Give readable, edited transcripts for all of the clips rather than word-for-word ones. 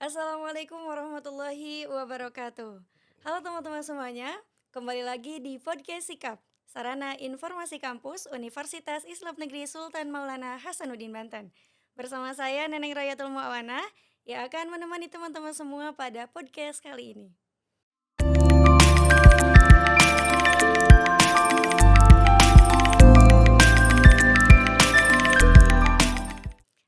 Assalamualaikum warahmatullahi wabarakatuh. Halo teman-teman semuanya, kembali lagi di Podcast Sikap, Sarana Informasi Kampus Universitas Islam Negeri Sultan Maulana Hasanuddin Banten. Bersama saya Neneng Rayatul Muawana yang akan menemani teman-teman semua pada podcast kali ini.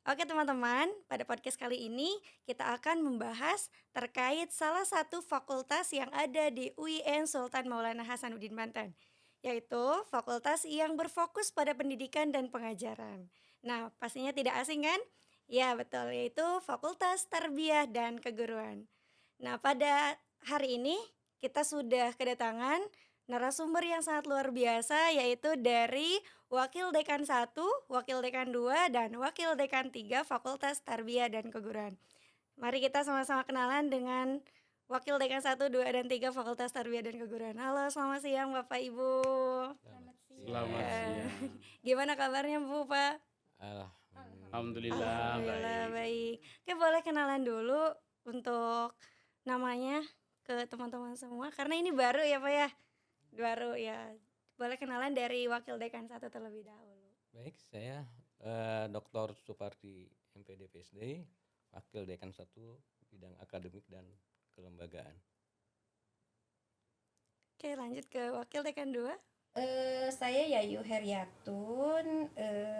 Oke teman-teman, pada podcast kali ini kita akan membahas terkait salah satu fakultas yang ada di UIN Sultan Maulana Hasanuddin Banten, yaitu fakultas yang berfokus pada pendidikan dan pengajaran. Nah, pastinya tidak asing kan? Ya, betul, yaitu Fakultas Tarbiyah dan Keguruan. Nah, pada hari ini kita sudah kedatangan narasumber yang sangat luar biasa, yaitu dari Wakil Dekan 1, Wakil Dekan 2, dan Wakil Dekan 3 Fakultas Tarbiyah dan Keguruan. Mari kita sama-sama kenalan dengan Wakil Dekan 1, 2, dan 3 Fakultas Tarbiyah dan Keguruan. Halo, selamat siang Bapak Ibu. Selamat Eh, siang. Gimana kabarnya Bu, Pak? Alhamdulillah Alhamdulillah baik. baik. Oke, boleh kenalan dulu untuk namanya ke teman-teman semua karena ini baru ya Pak ya. Baru ya. Boleh kenalan dari Wakil Dekan 1 terlebih dahulu. Baik, saya Dr. Supardi MPD PSD, Wakil Dekan 1 Bidang Akademik dan Kelembagaan. Oke, lanjut ke Wakil Dekan 2. Saya Yayu Heriatun,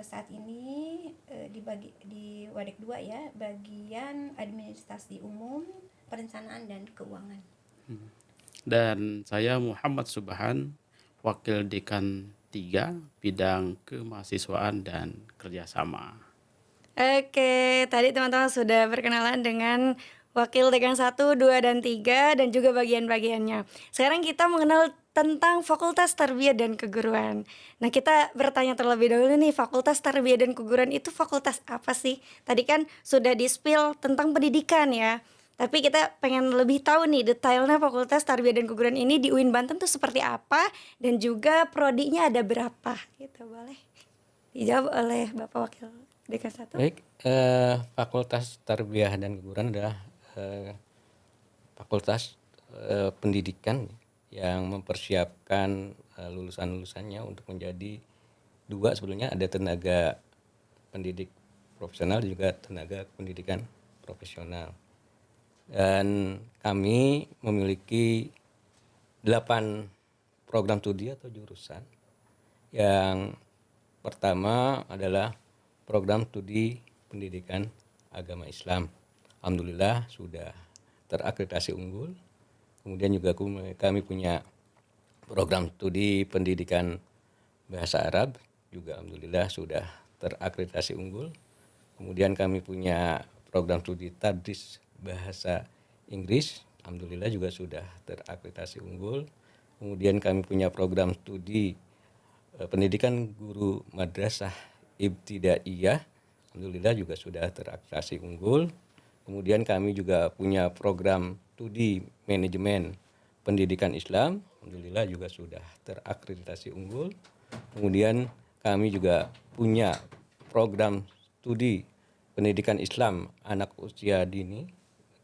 saat ini di Wadek 2 ya, bagian administrasi umum, perencanaan dan keuangan. Dan saya Muhammad Subhan, Wakil Dekan 3, Bidang Kemahasiswaan dan Kerjasama. Oke, tadi teman-teman sudah berkenalan dengan Wakil Dekan 1, 2, dan 3 dan juga bagian-bagiannya. Sekarang kita mengenal tentang Fakultas Tarbiyah dan Keguruan. Nah, kita bertanya terlebih dahulu nih, Fakultas Tarbiyah dan Keguruan itu fakultas apa sih? Tadi kan sudah di-spill tentang pendidikan ya. Tapi kita pengen lebih tahu nih detailnya Fakultas Tarbiyah dan Keguruan ini di UIN Banten tuh seperti apa dan juga prodinya ada berapa gitu, boleh dijawab oleh Bapak Wakil Dekan 1. Baik, Fakultas Tarbiyah dan Keguruan adalah fakultas pendidikan yang mempersiapkan lulusan-lulusannya untuk menjadi dua, sebelumnya ada tenaga pendidik profesional dan juga tenaga pendidikan profesional. Dan kami memiliki 8 program studi atau jurusan. Yang pertama adalah program studi pendidikan agama Islam. Alhamdulillah sudah terakreditasi unggul. Kemudian juga kami punya program studi pendidikan bahasa Arab, juga alhamdulillah sudah terakreditasi unggul. Kemudian kami punya program studi tadris bahasa Inggris, alhamdulillah juga sudah terakreditasi unggul. Kemudian kami punya program studi pendidikan guru madrasah ibtidaiyah, alhamdulillah juga sudah terakreditasi unggul. Kemudian kami juga punya program studi manajemen pendidikan Islam, alhamdulillah juga sudah terakreditasi unggul. Kemudian kami juga punya program studi pendidikan Islam anak usia dini,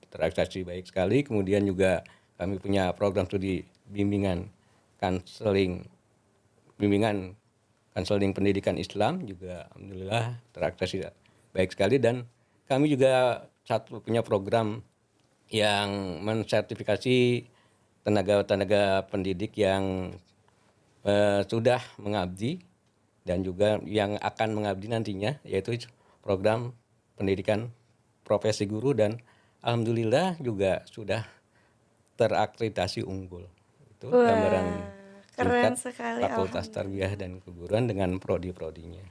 terakreditasi baik sekali. Kemudian juga kami punya program studi bimbingan konseling pendidikan Islam, juga alhamdulillah terakreditasi baik sekali. Dan kami juga punya program yang mensertifikasi tenaga pendidik yang sudah mengabdi dan juga yang akan mengabdi nantinya, yaitu program pendidikan profesi guru, dan alhamdulillah juga sudah terakreditasi unggul. Itu Wah, gambaran keren singkat sekali. Fakultas Tarbiyah dan Keguruan dengan prodi-prodinya.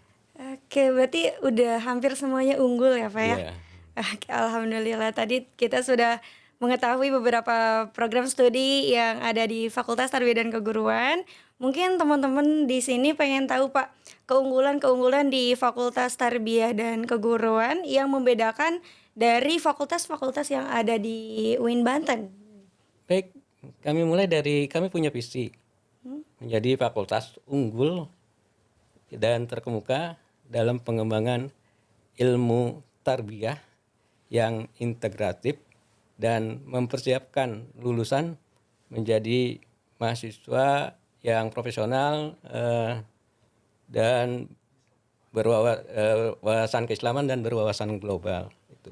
Oke, berarti udah hampir semuanya unggul ya Pak ya? Iya. Oke, alhamdulillah tadi kita sudah mengetahui beberapa program studi yang ada di Fakultas Tarbiyah dan Keguruan. Mungkin teman-teman di sini pengen tahu Pak, keunggulan-keunggulan di Fakultas Tarbiyah dan Keguruan yang membedakan dari fakultas-fakultas yang ada di UIN Banten. Baik, kami punya visi menjadi fakultas unggul dan terkemuka dalam pengembangan ilmu tarbiyah yang integratif dan mempersiapkan lulusan menjadi mahasiswa yang profesional dan berwawasan keislaman dan berwawasan global. Itu.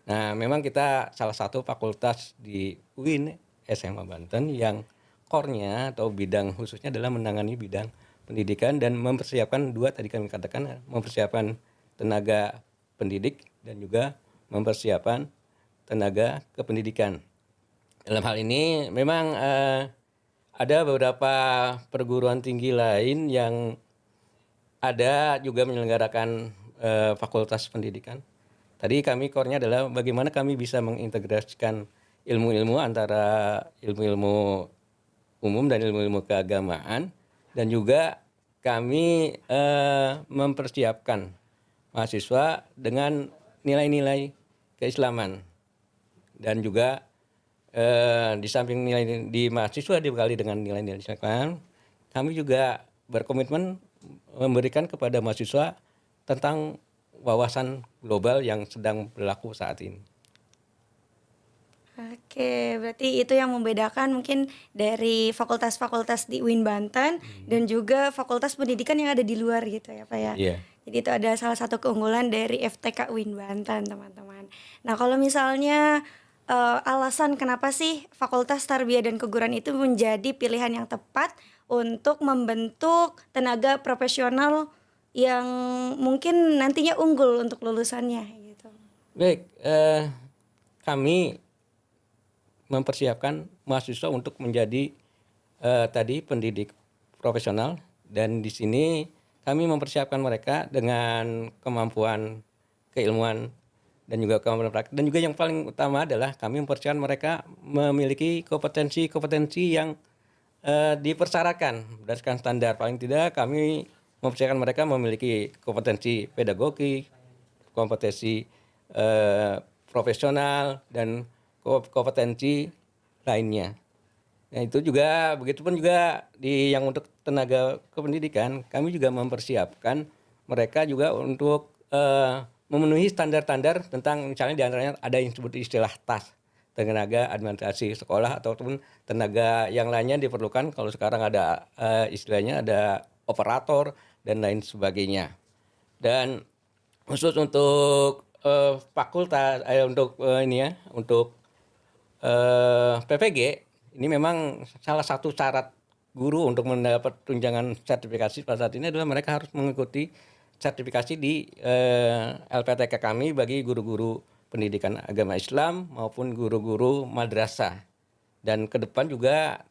Nah, memang kita salah satu fakultas di UIN SMA Banten yang core-nya atau bidang khususnya adalah menangani bidang pendidikan dan mempersiapkan dua tadi kami katakan, mempersiapkan tenaga pendidik dan juga mempersiapkan tenaga kependidikan. Dalam hal ini memang ada beberapa perguruan tinggi lain yang ada juga menyelenggarakan fakultas pendidikan. Tadi kami core-nya adalah bagaimana kami bisa mengintegrasikan ilmu-ilmu antara ilmu-ilmu umum dan ilmu-ilmu keagamaan, dan juga kami mempersiapkan mahasiswa dengan nilai-nilai keislaman, dan juga di samping nilai di mahasiswa dibekali dengan nilai-nilai keislaman, kami juga berkomitmen memberikan kepada mahasiswa tentang wawasan global yang sedang berlaku saat ini. Oke, berarti itu yang membedakan mungkin dari fakultas-fakultas di UIN Banten dan juga fakultas pendidikan yang ada di luar gitu ya Pak ya. Iya. Jadi itu ada salah satu keunggulan dari FTK UIN Banten teman-teman. Nah kalau misalnya alasan kenapa sih Fakultas Tarbiyah dan Keguruan itu menjadi pilihan yang tepat untuk membentuk tenaga profesional yang mungkin nantinya unggul untuk lulusannya gitu. Baik, kami mempersiapkan mahasiswa untuk menjadi tadi pendidik profesional, dan di sini kami mempersiapkan mereka dengan kemampuan keilmuan dan juga kemampuan praktik, dan juga yang paling utama adalah kami mempersiapkan mereka memiliki kompetensi yang dipersyaratkan berdasarkan standar. Paling tidak kami mempersiapkan mereka memiliki kompetensi pedagogi, kompetensi profesional, dan kompetensi lainnya. Nah, itu juga begitupun juga di yang untuk tenaga kependidikan, kami juga mempersiapkan mereka juga untuk memenuhi standar-standar tentang, misalnya diantaranya ada yang disebut istilah TAS, tenaga administrasi sekolah, ataupun tenaga yang lainnya diperlukan. Kalau sekarang ada istilahnya ada operator dan lain sebagainya. Dan khusus untuk fakultas untuk PPG ini memang salah satu syarat guru untuk mendapat tunjangan sertifikasi pada saat ini adalah mereka harus mengikuti sertifikasi di LPTK kami bagi guru-guru pendidikan agama Islam maupun guru-guru madrasah. Dan ke depan juga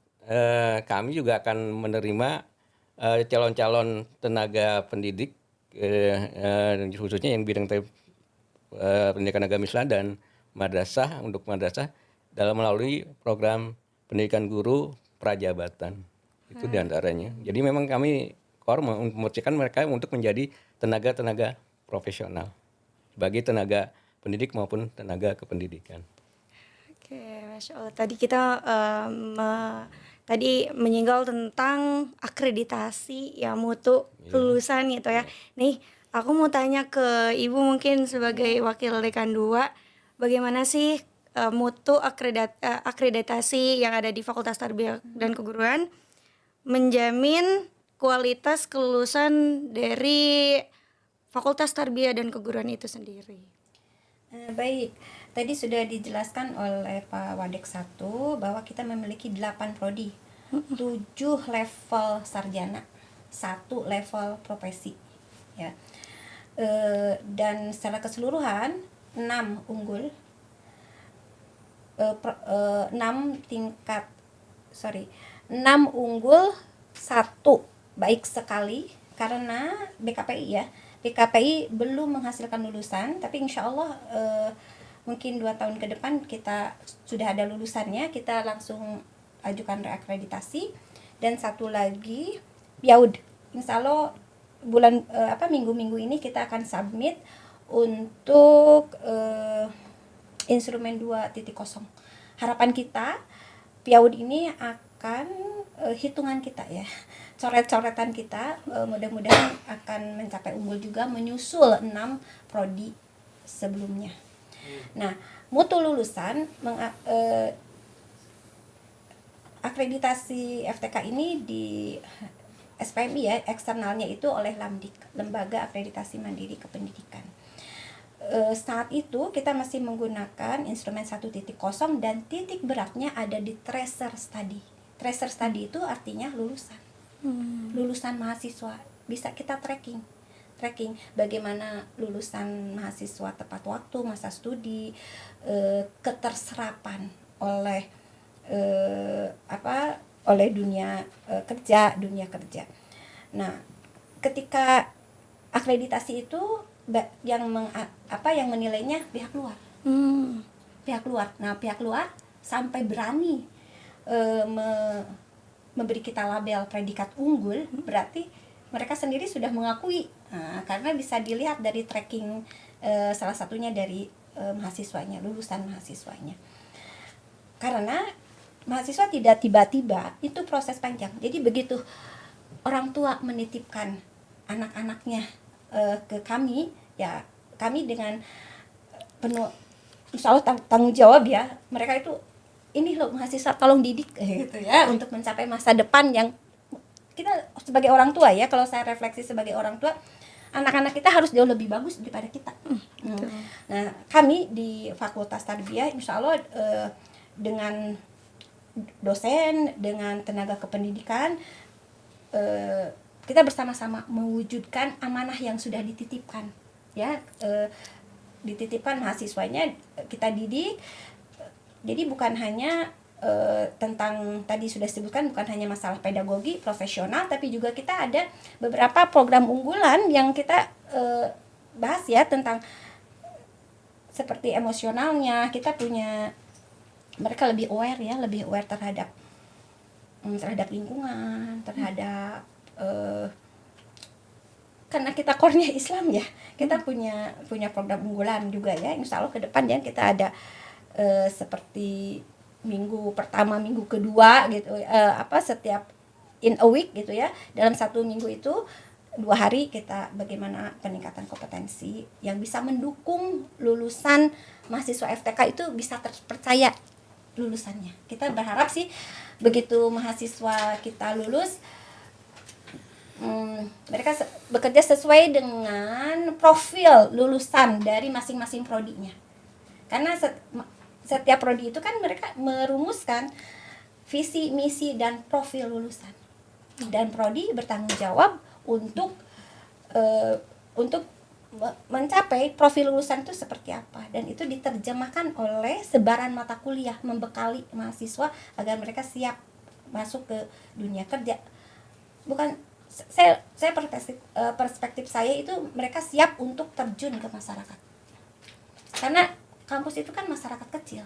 kami juga akan menerima calon-calon tenaga pendidik khususnya yang bidang pendidikan agama Islam dan madrasah, untuk madrasah dalam melalui program pendidikan guru prajabatan. Itu diantaranya. Jadi memang kami mempersiapkan mereka untuk menjadi tenaga-tenaga profesional sebagai tenaga pendidik maupun tenaga kependidikan. Oke, Masya Allah. Tadi kita tadi menyinggung tentang akreditasi ya mutu kelulusan gitu ya. Nih, aku mau tanya ke Ibu mungkin sebagai Wakil Dekan 2, bagaimana sih mutu akreditasi yang ada di Fakultas Tarbiyah dan Keguruan menjamin kualitas kelulusan dari Fakultas Tarbiyah dan Keguruan itu sendiri? Baik, tadi sudah dijelaskan oleh Pak Wadek 1 bahwa kita memiliki 8 prodi, 7 level sarjana, 1 level profesi, ya. Dan secara keseluruhan 6 unggul, 6 unggul 1 baik sekali, karena BKPI belum menghasilkan lulusan, tapi insya Allah mungkin 2 tahun ke depan kita sudah ada lulusannya, kita langsung ajukan reakreditasi. Dan 1 lagi PIAUD, insya Allah minggu-minggu ini kita akan submit untuk instrumen 2.0. Harapan kita PIAUD ini akan hitungan kita ya, coret-coretan kita mudah-mudahan akan mencapai unggul juga, menyusul 6 prodi sebelumnya. Nah, mutu lulusan akreditasi FTK ini di SPMI ya, eksternalnya itu oleh Lamdik, Lembaga Akreditasi Mandiri Kependidikan. Saat itu kita masih menggunakan instrumen 1.0 dan titik beratnya ada di tracer study. Tracer study itu artinya lulusan mahasiswa, bisa kita tracking bagaimana lulusan mahasiswa tepat waktu, masa studi, keterserapan oleh oleh dunia kerja. Nah, ketika akreditasi itu yang menilainya pihak luar. Nah, pihak luar sampai berani memberi kita label predikat unggul, berarti mereka sendiri sudah mengakui. Nah, karena bisa dilihat dari tracking salah satunya dari mahasiswanya, lulusan mahasiswanya. Karena mahasiswa tidak tiba-tiba, itu proses panjang. Jadi begitu orang tua menitipkan anak-anaknya ke kami, ya kami dengan penuh insya Allah tanggung jawab ya, mereka itu ini loh mahasiswa tolong didik gitu ya, untuk mencapai masa depan yang kita sebagai orang tua ya, kalau saya refleksi sebagai orang tua, anak-anak kita harus jauh lebih bagus daripada kita. Nah, kami di Fakultas Tarbiyah insya Allah dengan dosen, dengan tenaga kependidikan, kita bersama-sama mewujudkan amanah yang sudah dititipkan ya, dititipkan mahasiswanya, kita didik. Jadi bukan hanya tentang tadi sudah disebutkan, bukan hanya masalah pedagogi profesional, tapi juga kita ada beberapa program unggulan yang kita bahas ya, tentang seperti emosionalnya. Kita punya, mereka lebih aware terhadap lingkungan, terhadap karena kita core-nya Islam ya, kita punya program unggulan juga ya. Insya Allah ke depan ya kita ada seperti minggu pertama, minggu kedua gitu, setiap in a week gitu ya. Dalam satu minggu itu 2 hari kita bagaimana peningkatan kompetensi yang bisa mendukung lulusan mahasiswa FTK itu bisa terpercaya lulusannya. Kita berharap sih begitu mahasiswa kita lulus, mereka bekerja sesuai dengan profil lulusan dari masing-masing prodinya. Karena setiap prodi itu kan mereka merumuskan visi, misi, dan profil lulusan. Dan prodi bertanggung jawab untuk mencapai profil lulusan itu seperti apa, dan itu diterjemahkan oleh sebaran mata kuliah, membekali mahasiswa agar mereka siap masuk ke dunia kerja. Bukan saya perspektif saya itu mereka siap untuk terjun ke masyarakat, karena kampus itu kan masyarakat kecil.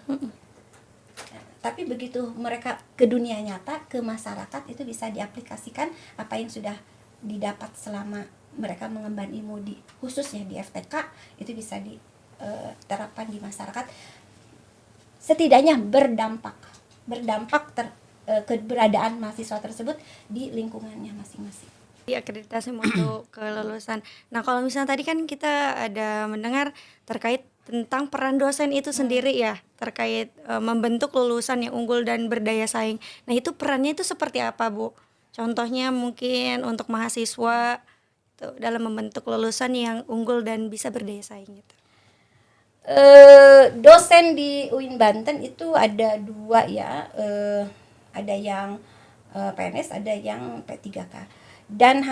Tapi begitu mereka ke dunia nyata, ke masyarakat, itu bisa diaplikasikan apa yang sudah didapat selama mereka mengemban ilmu khususnya di FTK, itu bisa diterapkan di masyarakat. Setidaknya berdampak keberadaan mahasiswa tersebut di lingkungannya masing-masing. Di akreditasi mutu kelulusan. Nah, kalau misalnya tadi kan kita ada mendengar terkait tentang peran dosen itu sendiri ya, terkait membentuk lulusan yang unggul dan berdaya saing. Nah, itu perannya itu seperti apa, Bu? Contohnya mungkin untuk mahasiswa itu dalam membentuk lulusan yang unggul dan bisa berdaya saing gitu. Dosen di UIN Banten itu ada 2 ya, ada yang PNS, ada yang P3K, dan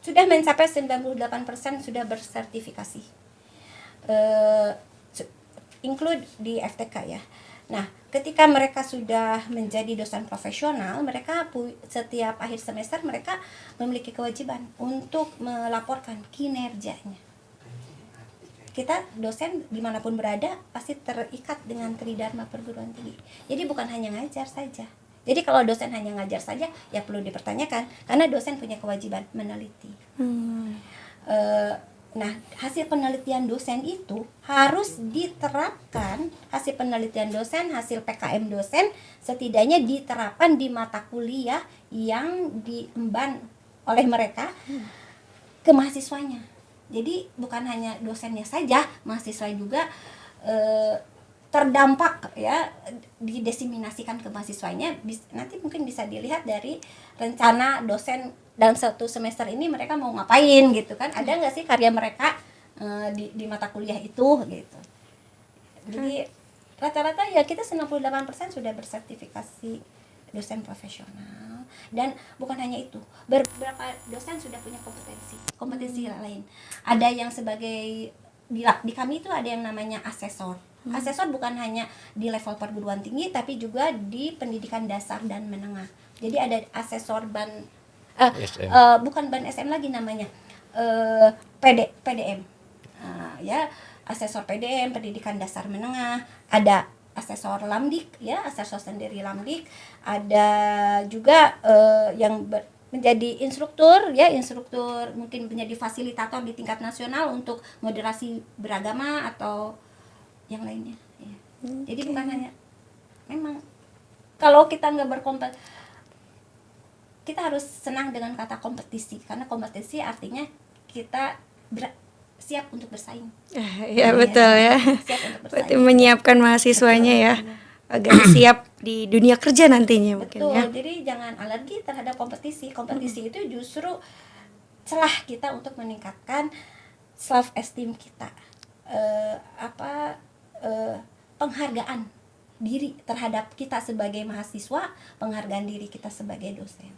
sudah mencapai 98% sudah bersertifikasi, include di FTK ya. Nah, ketika mereka sudah menjadi dosen profesional, mereka setiap akhir semester mereka memiliki kewajiban untuk melaporkan kinerjanya. Kita dosen dimanapun berada pasti terikat dengan Tridharma perguruan tinggi. Jadi bukan hanya ngajar saja. Jadi kalau dosen hanya ngajar saja, ya perlu dipertanyakan, karena dosen punya kewajiban meneliti. Nah, hasil penelitian dosen itu harus diterapkan, hasil penelitian dosen, hasil PKM dosen setidaknya diterapkan di mata kuliah yang diemban oleh mereka ke mahasiswanya. Jadi bukan hanya dosennya saja, mahasiswa juga terdampak ya, didesiminasikan ke mahasiswanya. Nanti mungkin bisa dilihat dari rencana dosen dalam satu semester ini mereka mau ngapain gitu kan, ada nggak sih karya mereka di mata kuliah itu gitu. Jadi rata-rata ya kita 98% sudah bersertifikasi dosen profesional, dan bukan hanya itu, beberapa dosen sudah punya kompetensi lain. Ada yang sebagai di kami itu ada yang namanya asesor. Asesor bukan hanya di level perguruan tinggi tapi juga di pendidikan dasar dan menengah. Jadi ada asesor SM. bukan ban SM lagi namanya, PDM. Ya, asesor PDM pendidikan dasar menengah, ada asesor Lamdik ya, asesor sendiri Lamdik, ada juga yang menjadi instruktur ya, instruktur mungkin menjadi fasilitator di tingkat nasional untuk moderasi beragama atau yang lainnya ya. Jadi bukan hanya, memang kalau kita nggak kita harus senang dengan kata kompetisi, karena kompetisi artinya kita siap untuk bersaing. Ya betul ya. Siap untuk Berarti bersaing. menyiapkan mahasiswanya ya agar siap di dunia kerja nantinya mungkin Betul. ya. Jadi jangan alergi terhadap kompetisi. Kompetisi itu justru celah kita untuk meningkatkan self esteem kita. Penghargaan diri terhadap kita sebagai mahasiswa, penghargaan diri kita sebagai dosen.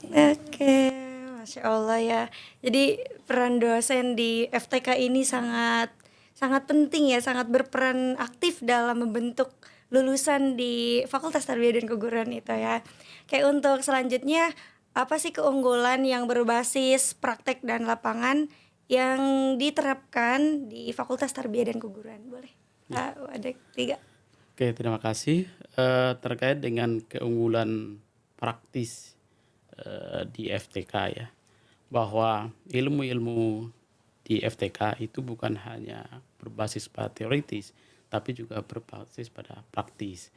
Oke, Masya Allah ya. Jadi peran dosen di FTK ini sangat sangat penting ya, sangat berperan aktif dalam membentuk lulusan di Fakultas Tarbiyah dan Keguruan itu ya. Kayak untuk selanjutnya, apa sih keunggulan yang berbasis praktek dan lapangan yang diterapkan di Fakultas Tarbiyah dan Keguruan? Boleh? Ada 3. Oke, terima kasih. Terkait dengan keunggulan praktis di FTK ya, bahwa ilmu-ilmu di FTK itu bukan hanya berbasis pada teoritis, tapi juga berbasis pada praktis.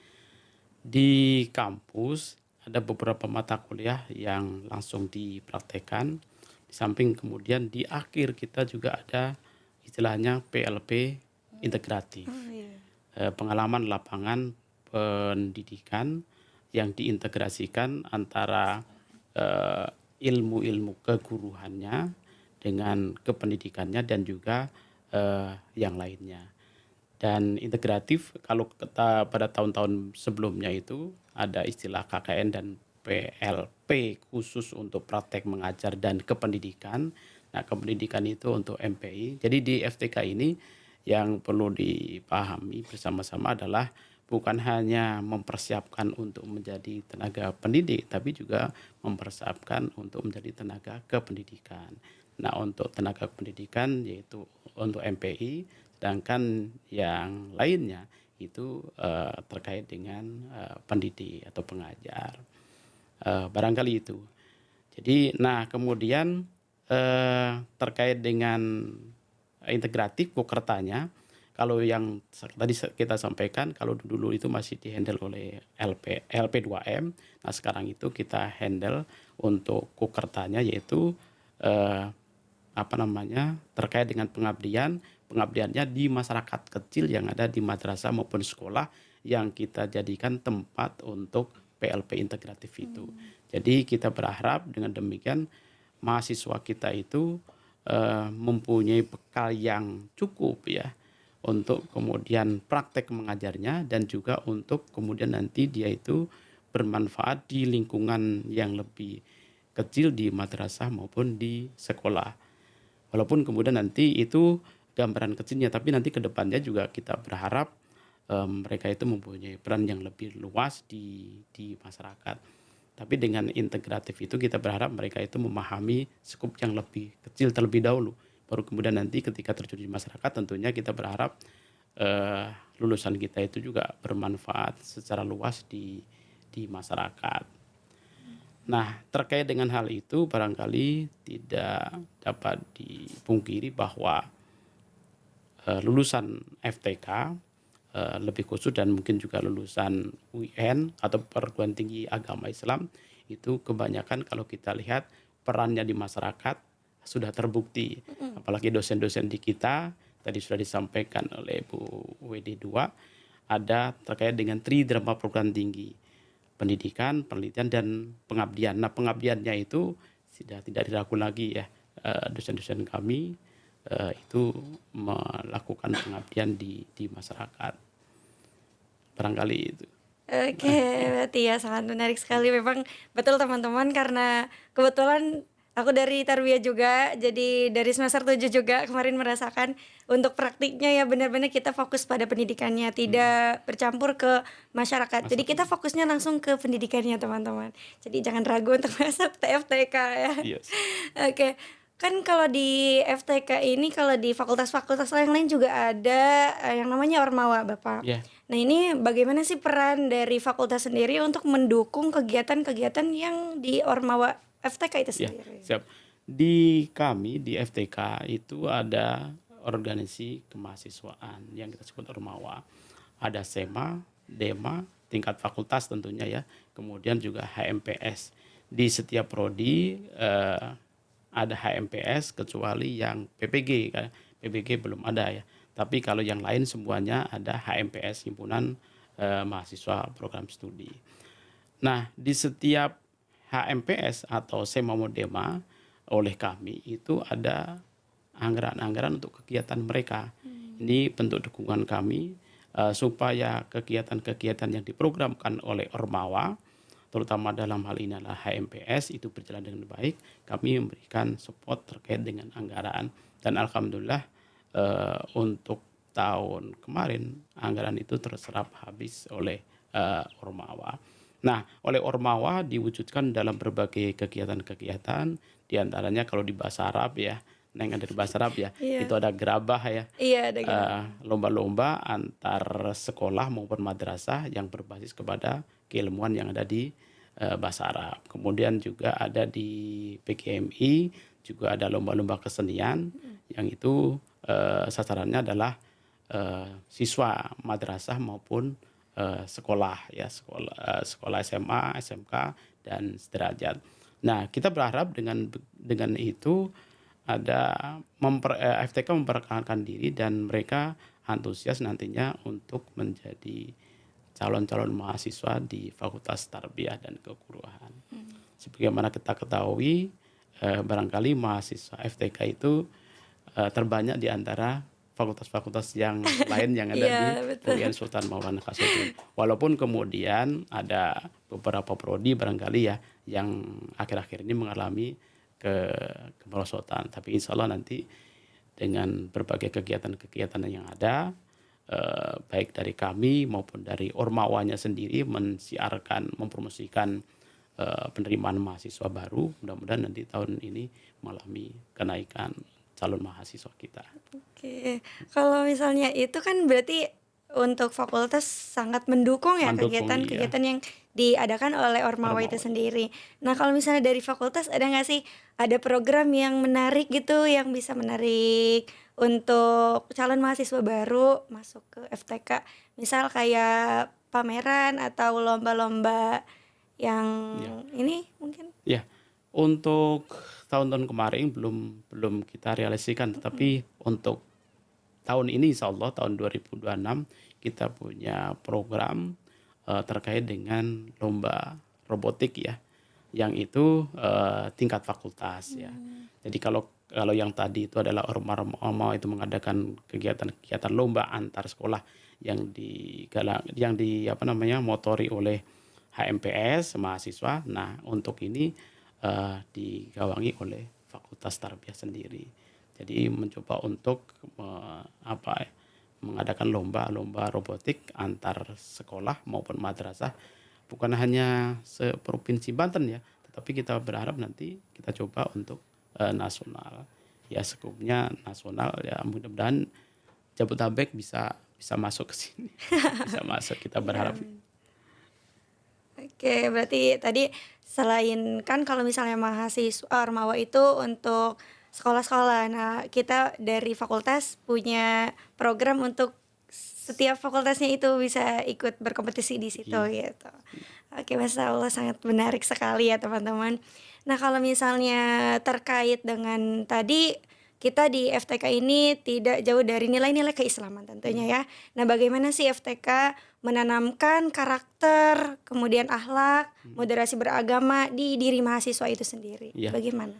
Di kampus ada beberapa mata kuliah yang langsung dipraktekkan, di samping kemudian di akhir kita juga ada istilahnya PLP integratif. Pengalaman lapangan pendidikan yang diintegrasikan antara ilmu-ilmu keguruannya dengan kependidikannya dan juga yang lainnya. Dan integratif, kalau kita pada tahun-tahun sebelumnya itu ada istilah KKN dan PLP khusus untuk praktek mengajar dan kependidikan. Nah, kependidikan itu untuk MPI. Jadi di FTK ini yang perlu dipahami bersama-sama adalah bukan hanya mempersiapkan untuk menjadi tenaga pendidik, tapi juga mempersiapkan untuk menjadi tenaga kependidikan. Nah, untuk tenaga pendidikan yaitu untuk MPI, sedangkan yang lainnya itu terkait dengan pendidik atau pengajar. Barangkali itu. Jadi, nah kemudian terkait dengan integratif Kokertanya, kalau yang tadi kita sampaikan kalau dulu itu masih dihandle oleh LP2M, nah sekarang itu kita handle untuk Kokertanya yaitu terkait dengan pengabdiannya di masyarakat kecil yang ada di madrasah maupun sekolah yang kita jadikan tempat untuk PLP integratif itu. Jadi kita berharap dengan demikian mahasiswa kita itu mempunyai bekal yang cukup ya untuk kemudian praktek mengajarnya dan juga untuk kemudian nanti dia itu bermanfaat di lingkungan yang lebih kecil di madrasah maupun di sekolah. Walaupun kemudian nanti itu gambaran kecilnya, tapi nanti ke depannya juga kita berharap mereka itu mempunyai peran yang lebih luas di masyarakat. Tapi dengan integratif itu kita berharap mereka itu memahami skup yang lebih kecil terlebih dahulu. Baru kemudian nanti ketika terjun di masyarakat tentunya kita berharap lulusan kita itu juga bermanfaat secara luas di masyarakat. Nah, terkait dengan hal itu barangkali tidak dapat dipungkiri bahwa lulusan FTK lebih khusus dan mungkin juga lulusan UIN atau perguruan tinggi agama Islam itu kebanyakan kalau kita lihat perannya di masyarakat sudah terbukti. Apalagi dosen-dosen di kita tadi sudah disampaikan oleh Bu WD2, ada terkait dengan Tridrama Perguruan Tinggi, pendidikan, penelitian, dan pengabdian. Nah, pengabdiannya itu sudah tidak diragu lagi ya, dosen-dosen kami itu melakukan pengabdian di masyarakat. Barangkali itu. Oke, berarti ya sangat menarik sekali memang betul teman-teman, karena kebetulan aku dari Tarbiyah juga, jadi dari semester 7 juga kemarin merasakan untuk praktiknya ya benar-benar kita fokus pada pendidikannya, tidak bercampur ke masyarakat. Jadi kita fokusnya langsung ke pendidikannya teman-teman. Jadi jangan ragu untuk masuk TFTK ya. Yes. Oke, kan kalau di FTK ini, kalau di fakultas-fakultas lain juga ada yang namanya Ormawa, Bapak. Ya. Nah, ini bagaimana sih peran dari fakultas sendiri untuk mendukung kegiatan-kegiatan yang di Ormawa FTK itu Ya, sendiri? siap. Di kami di FTK itu ada organisasi kemahasiswaan yang kita sebut Ormawa. Ada SEMA, DEMA, tingkat fakultas tentunya ya. Kemudian juga HMPS. Di setiap prodi ada HMPS kecuali yang PPG kan. PPG belum ada ya. Tapi kalau yang lain semuanya ada HMPS, himpunan mahasiswa program studi. Nah, di setiap HMPS atau SEMA Modema oleh kami itu ada anggaran-anggaran untuk kegiatan mereka. Ini bentuk dukungan kami supaya kegiatan-kegiatan yang diprogramkan oleh Ormawa, terutama dalam hal ini adalah HMPS, itu berjalan dengan baik. Kami memberikan support terkait dengan anggaran, dan alhamdulillah untuk tahun kemarin anggaran itu terserap habis oleh Ormawa. Nah, oleh Ormawa diwujudkan dalam berbagai kegiatan-kegiatan, diantaranya kalau di bahasa Arab ya, Neng ada di bahasa Arab ya, Iya. itu ada gerabah ya, Iya, ada gitu. lomba-lomba antar sekolah maupun madrasah yang berbasis kepada keilmuan yang ada di bahasa Arab. Kemudian juga ada di PGMI juga ada lomba-lomba kesenian yang itu sasarannya adalah siswa madrasah maupun sekolah ya, sekolah SMA, SMK dan sederajat. Nah, kita berharap dengan itu ada FTK memperkenalkan diri dan mereka antusias nantinya untuk menjadi calon-calon mahasiswa di Fakultas Tarbiyah dan Keguruan. Sebagaimana kita ketahui, barangkali mahasiswa FTK itu terbanyak di antara fakultas-fakultas yang lain yang ada Iya, di betul. UIN Sultan Maulana Hasanuddin. Walaupun kemudian ada beberapa prodi barangkali ya yang akhir-akhir ini mengalami kemerosotan, tapi insya Allah nanti dengan berbagai kegiatan-kegiatan yang ada, baik dari kami maupun dari Ormawanya sendiri mensiarkan, mempromosikan penerimaan mahasiswa baru, mudah-mudahan nanti tahun ini mengalami kenaikan calon mahasiswa kita. Oke, kalau misalnya itu kan berarti untuk fakultas sangat mendukung ya Mendukung, kegiatan-kegiatan yang diadakan oleh Ormawa itu Ormawa. sendiri. Nah, kalau misalnya dari fakultas ada nggak sih ada program yang menarik gitu, yang bisa menarik untuk calon mahasiswa baru masuk ke FTK? Misal kayak pameran atau lomba-lomba yang ini mungkin? Ya, untuk tahun-tahun kemarin belum kita realisasikan, tetapi untuk tahun ini insya Allah tahun 2026 kita punya program terkait dengan lomba robotik ya, yang itu tingkat fakultas ya. Jadi kalau yang tadi itu adalah Orma itu mengadakan kegiatan-kegiatan lomba antar sekolah yang motori oleh HMPS mahasiswa. Nah, untuk ini digawangi oleh Fakultas Tarbiyah sendiri. Jadi mencoba untuk mengadakan lomba-lomba robotik antar sekolah maupun madrasah, bukan hanya seprovinsi Banten ya, tetapi kita berharap nanti kita coba untuk nasional. Ya, skupnya nasional ya, mudah-mudahan Jabodetabek bisa masuk ke sini. Bisa masuk, kita berharap. Oke, berarti tadi selain kan kalau misalnya mahasiswa Ormawa itu untuk sekolah-sekolah. Nah, kita dari fakultas punya program untuk setiap fakultasnya itu bisa ikut berkompetisi di situ gitu. Oke, Masya Allah sangat menarik sekali ya teman-teman. Nah, kalau misalnya terkait dengan tadi kita di FTK ini tidak jauh dari nilai-nilai keislaman tentunya ya. Nah, bagaimana sih FTK menanamkan karakter, kemudian akhlak, moderasi beragama di diri mahasiswa itu sendiri? Iya. Bagaimana?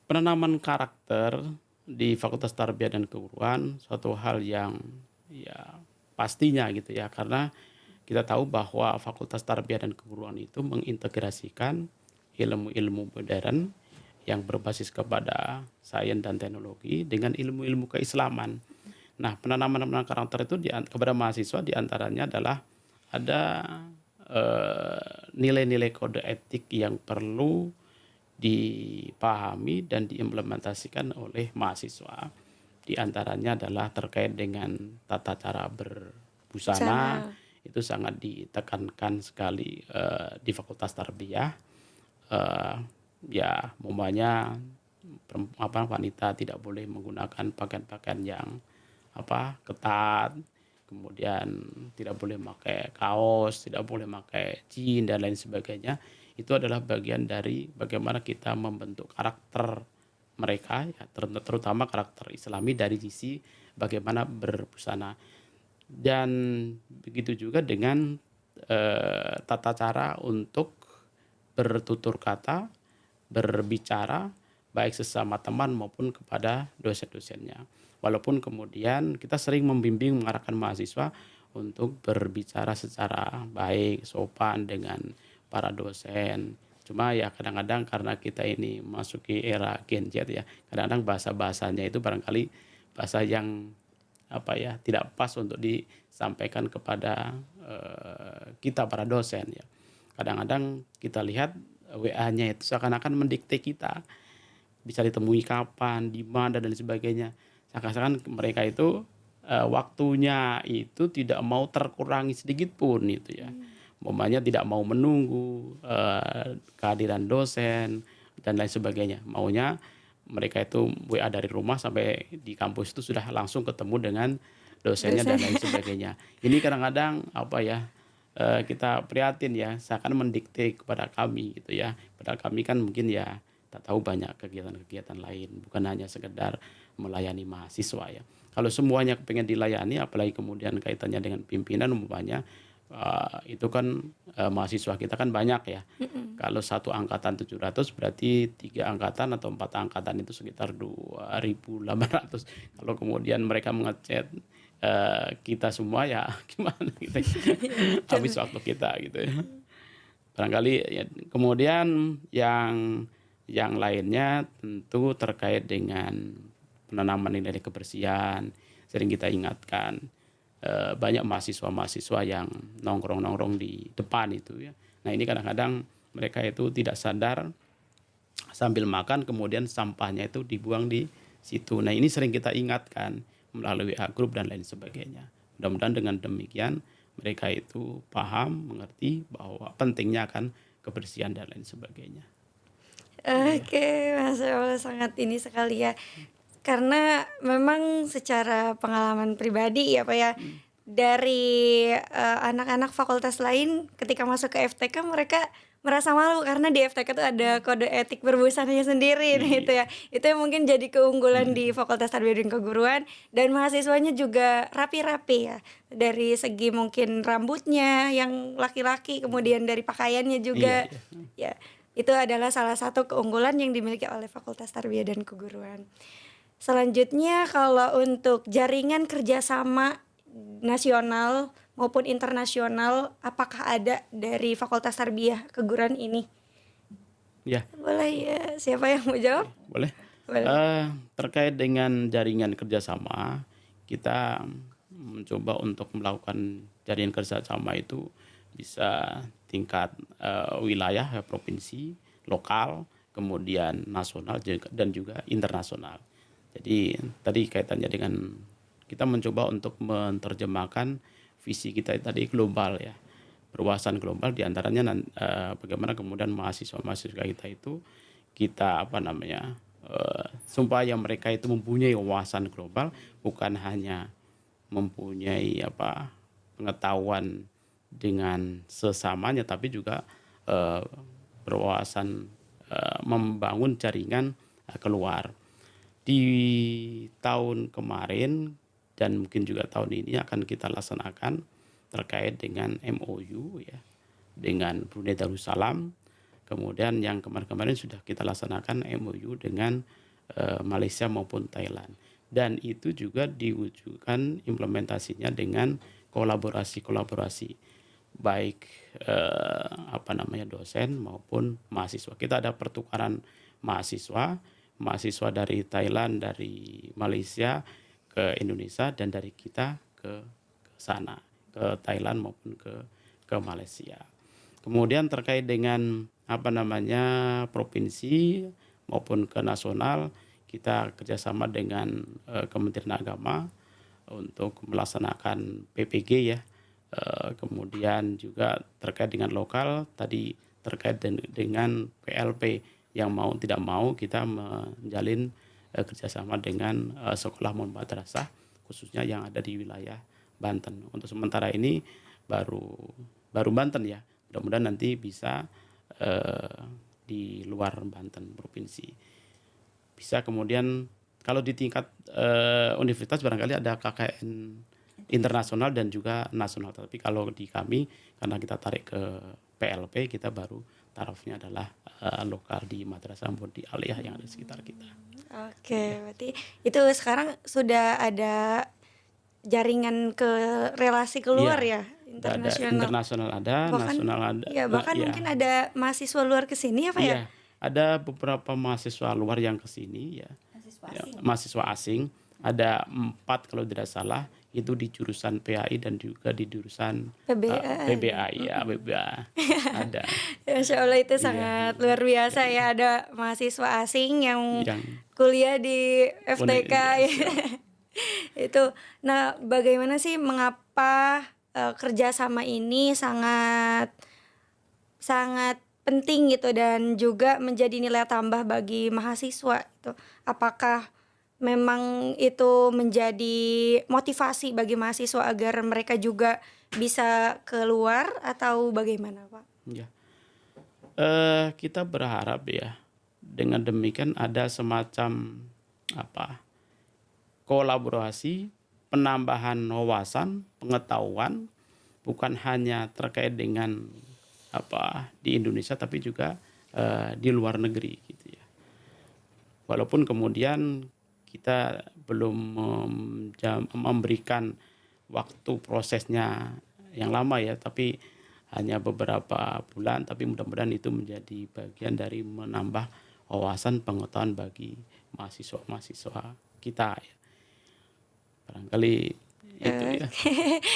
Penanaman karakter di Fakultas Tarbiyah dan Keguruan suatu hal yang ya pastinya gitu ya, karena kita tahu bahwa Fakultas Tarbiyah dan Keguruan itu mengintegrasikan ilmu-ilmu modern yang berbasis kepada sains dan teknologi dengan ilmu-ilmu keislaman. Nah, penanaman karakter itu kepada mahasiswa diantaranya adalah ada nilai-nilai kode etik yang perlu dipahami dan diimplementasikan oleh mahasiswa. Di antaranya adalah terkait dengan tata cara berbusana, itu sangat ditekankan sekali di Fakultas Tarbiyah. Ya, umpamanya wanita tidak boleh menggunakan pakaian-pakaian yang ketat, kemudian tidak boleh pakai kaos, tidak boleh pakai jeans dan lain sebagainya. Itu adalah bagian dari bagaimana kita membentuk karakter mereka, ya, terutama karakter Islami dari sisi bagaimana berbusana. Dan begitu juga dengan tata cara untuk bertutur kata, berbicara baik sesama teman maupun kepada dosen-dosennya. Walaupun kemudian kita sering membimbing mengarahkan mahasiswa untuk berbicara secara baik, sopan dengan para dosen. Cuma ya kadang-kadang karena kita ini masuki era Gen Z ya, kadang-kadang bahasa-bahasanya itu barangkali bahasa yang tidak pas untuk disampaikan kepada kita para dosen ya. Kadang-kadang kita lihat WA-nya itu seakan-akan mendikte kita, bisa ditemui kapan, di mana dan lain sebagainya. Seakan-akan mereka itu waktunya itu tidak mau terkurangi sedikit pun itu ya. Umpamanya tidak mau menunggu kehadiran dosen dan lain sebagainya. Maunya mereka itu WA dari rumah sampai di kampus itu sudah langsung ketemu dengan dosennya dan lain sebagainya. Ini kadang-kadang kita prihatin ya, seakan mendikte kepada kami gitu ya. Padahal kami kan mungkin ya tak tahu banyak kegiatan-kegiatan lain, bukan hanya sekedar melayani mahasiswa ya. Kalau semuanya pengen dilayani, apalagi kemudian kaitannya dengan pimpinan umpamanya, itu kan mahasiswa kita kan banyak ya. Kalau satu angkatan 700 berarti 3 angkatan atau 4 angkatan itu sekitar 2.800. Kalau kemudian mereka mengechat kita semua ya gimana kita habis waktu kita gitu ya. Barangkali ya, kemudian yang lainnya tentu terkait dengan penanaman nilai kebersihan. Sering kita ingatkan banyak mahasiswa-mahasiswa yang nongkrong-nongkrong di depan itu ya. Nah, ini kadang-kadang mereka itu tidak sadar sambil makan kemudian sampahnya itu dibuang di situ. Nah, ini sering kita ingatkan melalui WA group dan lain sebagainya. Mudah-mudahan dengan demikian mereka itu paham, mengerti bahwa pentingnya akan kebersihan dan lain sebagainya. Oke, Masya Allah, sangat ini sekali ya. Karena memang secara pengalaman pribadi ya Pak ya, dari anak-anak fakultas lain ketika masuk ke FTK mereka merasa malu karena di FTK itu ada kode etik berbusananya sendiri gitu ya. Itu yang mungkin jadi keunggulan di Fakultas Tarbiyah dan Keguruan, dan mahasiswanya juga rapi-rapi ya. Dari segi mungkin rambutnya yang laki-laki, kemudian dari pakaiannya juga. Ya, itu adalah salah satu keunggulan yang dimiliki oleh Fakultas Tarbiyah dan Keguruan. Selanjutnya kalau untuk jaringan kerjasama nasional maupun internasional, apakah ada dari Fakultas Tarbiyah Keguruan ini? Ya. Boleh ya, siapa yang mau jawab? Boleh. Boleh. Terkait dengan jaringan kerjasama, kita mencoba untuk melakukan jaringan kerjasama itu bisa tingkat wilayah, provinsi, lokal, kemudian nasional dan juga internasional. Jadi tadi kaitannya dengan kita mencoba untuk menerjemahkan visi kita tadi global ya, berwawasan global, diantaranya bagaimana kemudian mahasiswa-mahasiswa kita itu kita supaya mereka itu mempunyai wawasan global, bukan hanya mempunyai pengetahuan dengan sesamanya, tapi juga berwawasan membangun jaringan keluar. Di tahun kemarin dan mungkin juga tahun ini akan kita laksanakan terkait dengan MOU ya dengan Brunei Darussalam. Kemudian yang kemarin-kemarin sudah kita laksanakan MOU dengan Malaysia maupun Thailand. Dan itu juga diwujudkan implementasinya dengan kolaborasi baik dosen maupun mahasiswa. Kita ada pertukaran mahasiswa dari Thailand, dari Malaysia ke Indonesia dan dari kita ke sana, ke Thailand maupun ke Malaysia. Kemudian terkait dengan provinsi maupun ke nasional, kita kerjasama dengan Kementerian Agama untuk melaksanakan PPG ya. Kemudian juga terkait dengan lokal tadi terkait dengan PLP yang mau tidak mau kita menjalin kerjasama dengan sekolah madrasah khususnya yang ada di wilayah Banten. Untuk sementara ini baru Banten ya. Mudah-mudahan nanti bisa di luar Banten provinsi. Bisa kemudian kalau di tingkat universitas barangkali ada KKN internasional dan juga nasional. Tapi kalau di kami karena kita tarik ke PLP kita baru tarafnya adalah lokal di madrasah maupun di aliyah yang ada di sekitar kita. Oke, berarti itu sekarang sudah ada jaringan ke relasi keluar Iya, ya, ada internasional ada, Bahkan nasional ada. ya bahkan Iya. mungkin ada mahasiswa luar ke sini apa ya? Iya, ada beberapa mahasiswa luar yang ke sini ya. Mahasiswa Ya, asing. mahasiswa asing. Ada 4 kalau tidak salah itu di jurusan PAI dan juga di jurusan PBA ya, PBA. Ada Insya Allah itu Iya, sangat luar biasa ya, ada mahasiswa asing yang yang kuliah di FTK ya. siap. Itu. Nah, bagaimana sih mengapa kerjasama ini sangat sangat penting gitu dan juga menjadi nilai tambah bagi mahasiswa itu. Apakah memang itu menjadi motivasi bagi mahasiswa agar mereka juga bisa keluar atau bagaimana, Pak? Ya. Kita berharap ya dengan demikian ada semacam kolaborasi, penambahan wawasan, pengetahuan bukan hanya terkait dengan di Indonesia tapi juga di luar negeri gitu ya. Walaupun kemudian kita belum memberikan waktu prosesnya yang lama ya, tapi hanya beberapa bulan, tapi mudah-mudahan itu menjadi bagian dari menambah wawasan pengetahuan bagi mahasiswa kita ya. Barangkali itu ya.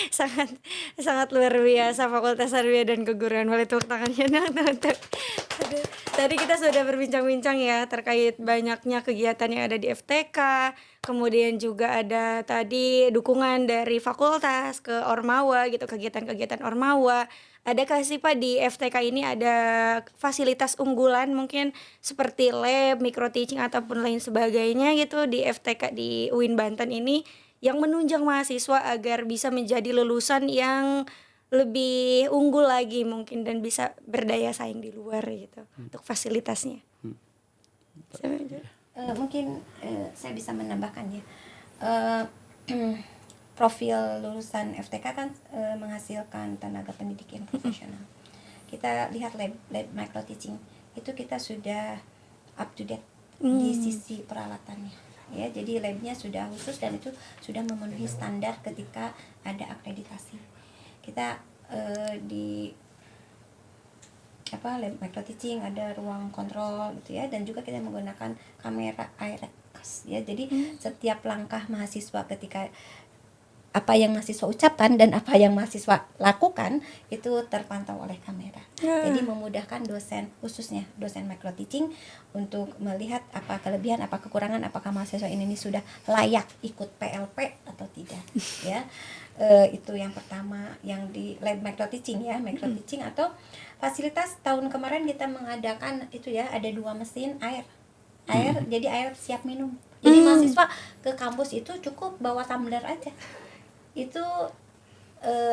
sangat sangat luar biasa Fakultas Tarbiyah dan Keguruan. Boleh tepuk tangannya untuk tadi kita sudah berbincang-bincang ya terkait banyaknya kegiatan yang ada di FTK, kemudian juga ada tadi dukungan dari fakultas ke Ormawa gitu, kegiatan-kegiatan Ormawa. Adakah sih Pak di FTK ini ada fasilitas unggulan mungkin seperti lab, micro teaching ataupun lain sebagainya gitu di FTK di UIN Banten ini yang menunjang mahasiswa agar bisa menjadi lulusan yang lebih unggul lagi mungkin dan bisa berdaya saing di luar gitu untuk fasilitasnya. Mungkin saya bisa menambahkan ya. Profil lulusan FTK kan menghasilkan tenaga pendidik yang profesional. Kita lihat lab micro teaching itu kita sudah up to date di sisi peralatannya. Ya, jadi labnya sudah khusus dan itu sudah memenuhi standar ketika ada akreditasi. Kita di lab micro teaching ada ruang kontrol gitu ya, dan juga kita menggunakan kamera IREX ya. Jadi setiap langkah mahasiswa ketika apa yang mahasiswa ucapkan dan apa yang mahasiswa lakukan itu terpantau oleh kamera. Jadi memudahkan dosen, khususnya dosen micro teaching untuk melihat apa kelebihan, apa kekurangan, apakah mahasiswa ini sudah layak ikut PLP atau tidak. Ya, itu yang pertama yang di lab micro teaching ya, micro teaching atau fasilitas tahun kemarin kita mengadakan itu ya, ada 2 mesin air, jadi air siap minum. Jadi mahasiswa ke kampus itu cukup bawa tumbler aja. Itu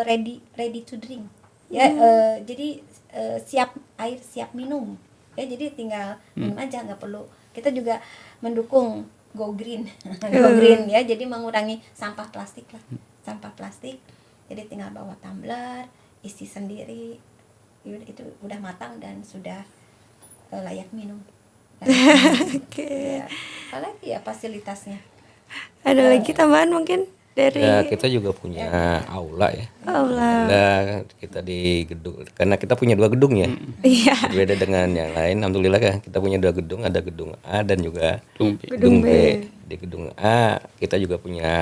ready to drink ya. Jadi air siap minum ya, jadi tinggal minum aja, nggak perlu. Kita juga mendukung go green. Go green ya, jadi mengurangi sampah plastik lah. Sampah plastik. Jadi tinggal bawa tumbler, isi sendiri. Itu udah matang dan sudah layak minum. Oke. Ya, apalagi ya fasilitasnya. Ada lagi tambahan mungkin dari Ya, kita juga punya aula ya. aula. Nah, kita di gedung, karena kita punya 2 gedung ya. Iya. Berbeda dengan yang lain. Alhamdulillah kan kita punya 2 gedung, ada gedung A dan juga Gedung B. gedung B. Di gedung A kita juga punya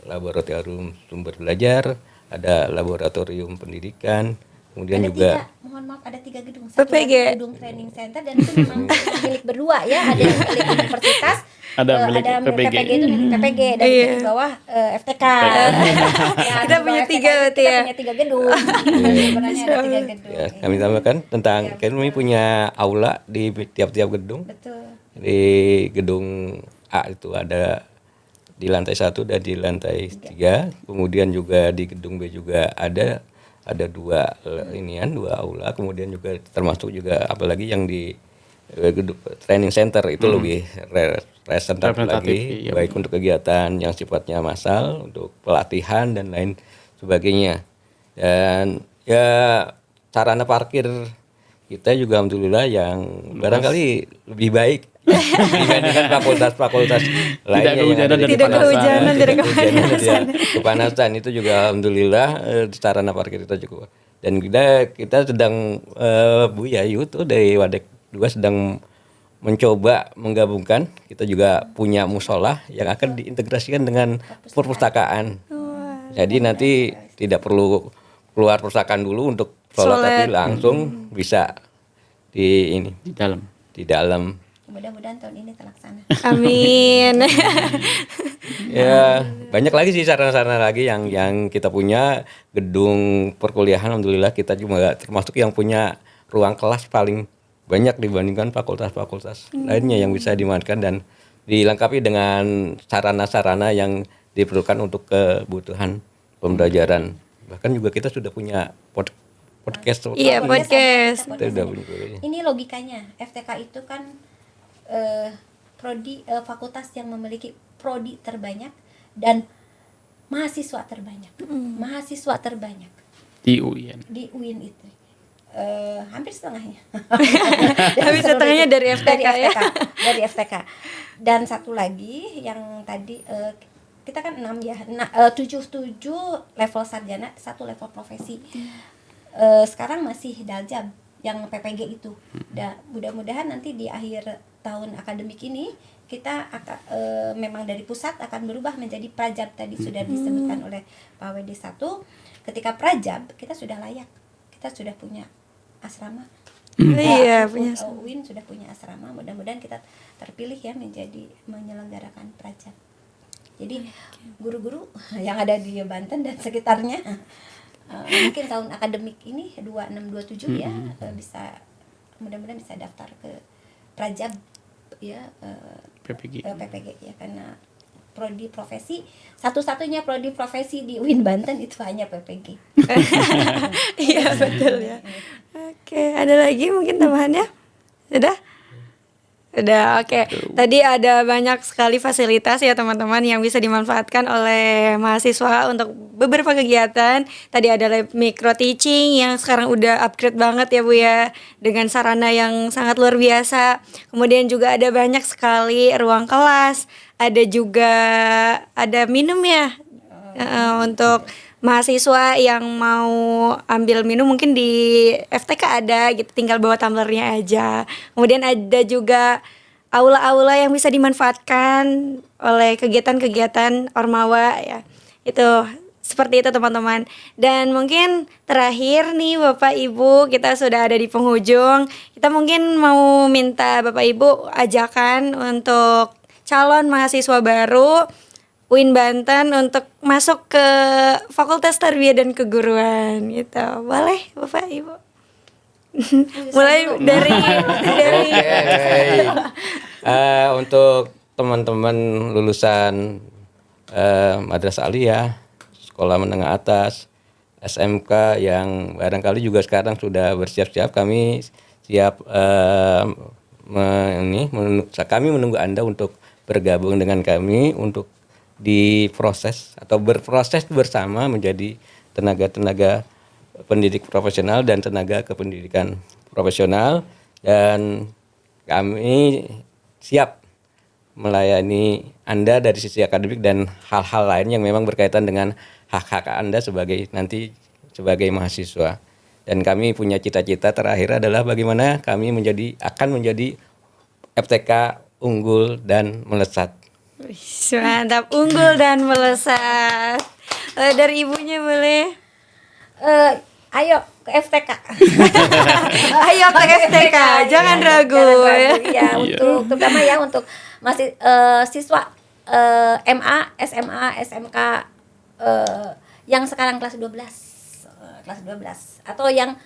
laboratorium sumber belajar, ada laboratorium pendidikan, kemudian Ada juga 3, mohon maaf, ada 3 gedung. Satu PPG. lagi gedung training center, dan itu memang milik berdua ya. Ada yang milik universitas, Ada milik ada milik PPG. PPG itu milik PPG, dan Iya. itu di bawah FTK. Ya, Kita di punya bawah 3 FTK berarti kita ya. punya 3 gedung. Sebenarnya ada 3 gedung. ya, kami tambahkan tentang kami punya aula di tiap-tiap gedung. Betul. Di gedung A itu ada di lantai 1 dan di lantai 3. Kemudian juga di gedung B juga ada 2 aula. Kemudian juga termasuk juga apalagi yang di gedung training center itu lebih representatif lagi, iya, baik untuk kegiatan yang sifatnya massal, untuk pelatihan dan lain sebagainya. Dan ya sarana parkir kita juga alhamdulillah yang barangkali lebih baik dibandingkan fakultas-fakultas lainnya yang ada di Tidak kehujanan, tidak kepanasan. Kepanasan itu juga alhamdulillah sarana parkir kita cukup. Dan kita sedang Bu Yayu tuh dari Wadek 2 sedang mencoba menggabungkan, kita juga punya musola yang akan diintegrasikan dengan perpustakaan. Jadi nanti tidak perlu keluar perpustakaan dulu untuk sholat, tapi langsung bisa di Di dalam. Mudah-mudahan tahun ini terlaksana. Amin. Ya, banyak lagi sih sarana-sarana lagi yang kita punya. Gedung perkuliahan alhamdulillah kita juga termasuk yang punya ruang kelas paling banyak dibandingkan fakultas-fakultas lainnya yang bisa dimanfaatkan dan dilengkapi dengan sarana-sarana yang diperlukan untuk kebutuhan pembelajaran. Bahkan juga kita sudah punya podcast. Iya, podcast. Kita sudah punya. Ini logikanya, FTK itu kan prodi fakultas yang memiliki prodi terbanyak dan mahasiswa terbanyak. Mahasiswa terbanyak Di UIN. di UIN itu. Hampir setengahnya. Hampir setengahnya dari FTK ya. Dari FTK. Dan satu lagi yang tadi kita kan 6 ya. 7 level sarjana, 1 level profesi. Sekarang masih daljab yang PPG itu. Dan mudah-mudahan nanti di akhir tahun akademik ini kita akan memang dari pusat akan berubah menjadi prajab, tadi sudah disebutkan oleh Pak WD 1. Ketika prajab kita sudah layak, kita sudah punya asrama. Iya, punya. UIN sudah punya asrama. Mudah-mudahan kita terpilih ya menjadi menyelenggarakan prajab. Jadi guru-guru yang ada di Banten dan sekitarnya mungkin tahun akademik ini 2627 ya bisa, mudah-mudahan bisa daftar ke prajab ya, PPG. PPG ya, karena prodi profesi satu-satunya prodi profesi di UIN Banten itu hanya PPG. Iya, betul ya. Oke, ada lagi mungkin tambahannya? Sudah? Udah, oke. Tadi ada banyak sekali fasilitas ya teman-teman yang bisa dimanfaatkan oleh mahasiswa untuk beberapa kegiatan. Tadi ada lab micro teaching yang sekarang udah upgrade banget ya Bu ya, dengan sarana yang sangat luar biasa. Kemudian juga ada banyak sekali ruang kelas, ada juga ada minum ya untuk mahasiswa yang mau ambil minum mungkin di FTK ada gitu, tinggal bawa tumblernya aja. Kemudian ada juga aula-aula yang bisa dimanfaatkan oleh kegiatan-kegiatan Ormawa ya. Itu seperti itu teman-teman. Dan mungkin terakhir nih Bapak Ibu, kita sudah ada di penghujung. Kita mungkin mau minta Bapak Ibu ajakan untuk calon mahasiswa baru UIN Banten untuk masuk ke Fakultas Tarbiyah dan Keguruan gitu. Boleh Bapak Ibu? Mulai dari Untuk teman-teman lulusan Madrasah Aliyah, sekolah menengah atas, SMK yang barangkali juga sekarang sudah bersiap-siap, kami siap kami menunggu Anda untuk bergabung dengan kami untuk diproses atau berproses bersama menjadi tenaga-tenaga pendidik profesional dan tenaga kependidikan profesional, dan kami siap melayani Anda dari sisi akademik dan hal-hal lain yang memang berkaitan dengan hak-hak Anda sebagai mahasiswa. Dan kami punya cita-cita terakhir adalah bagaimana kami akan menjadi FTK unggul dan melesat. Wih, mantap, unggul dan melesat. Dari ibunya boleh? Ayo ke FTK. Ayo ke FTK, jangan ragu ya. Ya, untuk terutama ya untuk masih siswa MA, SMA, SMK yang sekarang kelas 12. Kelas 12 atau yang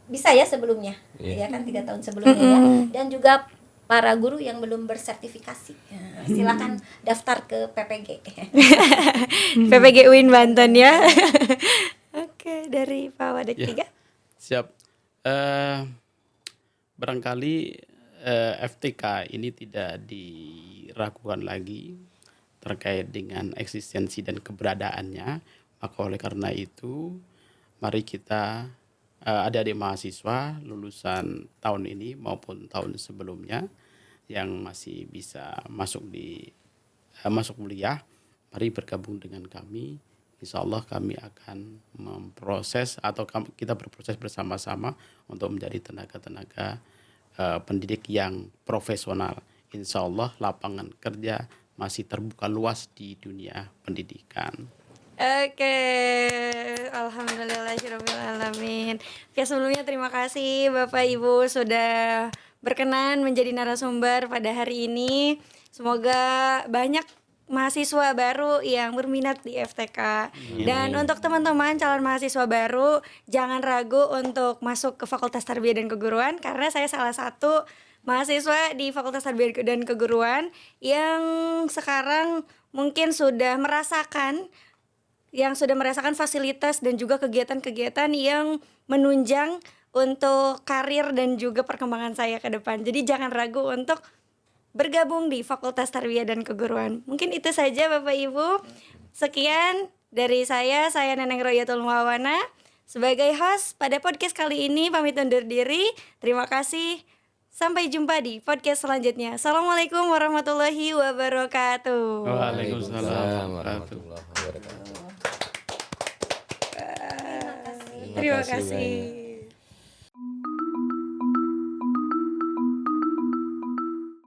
bisa ya sebelumnya. Ya kan 3 tahun sebelumnya ya. Dan juga para guru yang belum bersertifikasi, silakan daftar ke PPG. PPG UIN Banten ya. Oke, dari Pak Wadek Ya. 3. Siap. Barangkali FTK ini tidak diragukan lagi terkait dengan eksistensi dan keberadaannya. Maka oleh karena itu, mari kita adik-adik mahasiswa lulusan tahun ini maupun tahun sebelumnya yang masih bisa masuk kuliah, mari bergabung dengan kami. Insya Allah kami akan memproses atau kita berproses bersama-sama untuk menjadi tenaga-tenaga pendidik yang profesional. Insya Allah lapangan kerja masih terbuka luas di dunia pendidikan. Oke, alhamdulillahirobbilalamin. Oke, sebelumnya terima kasih Bapak Ibu sudah berkenan menjadi narasumber pada hari ini. Semoga banyak mahasiswa baru yang berminat di FTK. Dan untuk teman-teman calon mahasiswa baru, jangan ragu untuk masuk ke Fakultas Tarbiyah dan Keguruan, karena saya salah satu mahasiswa di Fakultas Tarbiyah dan Keguruan yang sekarang mungkin sudah merasakan fasilitas dan juga kegiatan-kegiatan yang menunjang untuk karir dan juga perkembangan saya ke depan. Jadi jangan ragu untuk bergabung di Fakultas Tarbiyah dan Keguruan. Mungkin itu saja Bapak Ibu. Sekian dari saya Neneng Royatul Muawana. Sebagai host pada podcast kali ini pamit undur diri. Terima kasih. Sampai jumpa di podcast selanjutnya. Assalamualaikum warahmatullahi wabarakatuh. Waalaikumsalam warahmatullahi wabarakatuh. Terima kasih.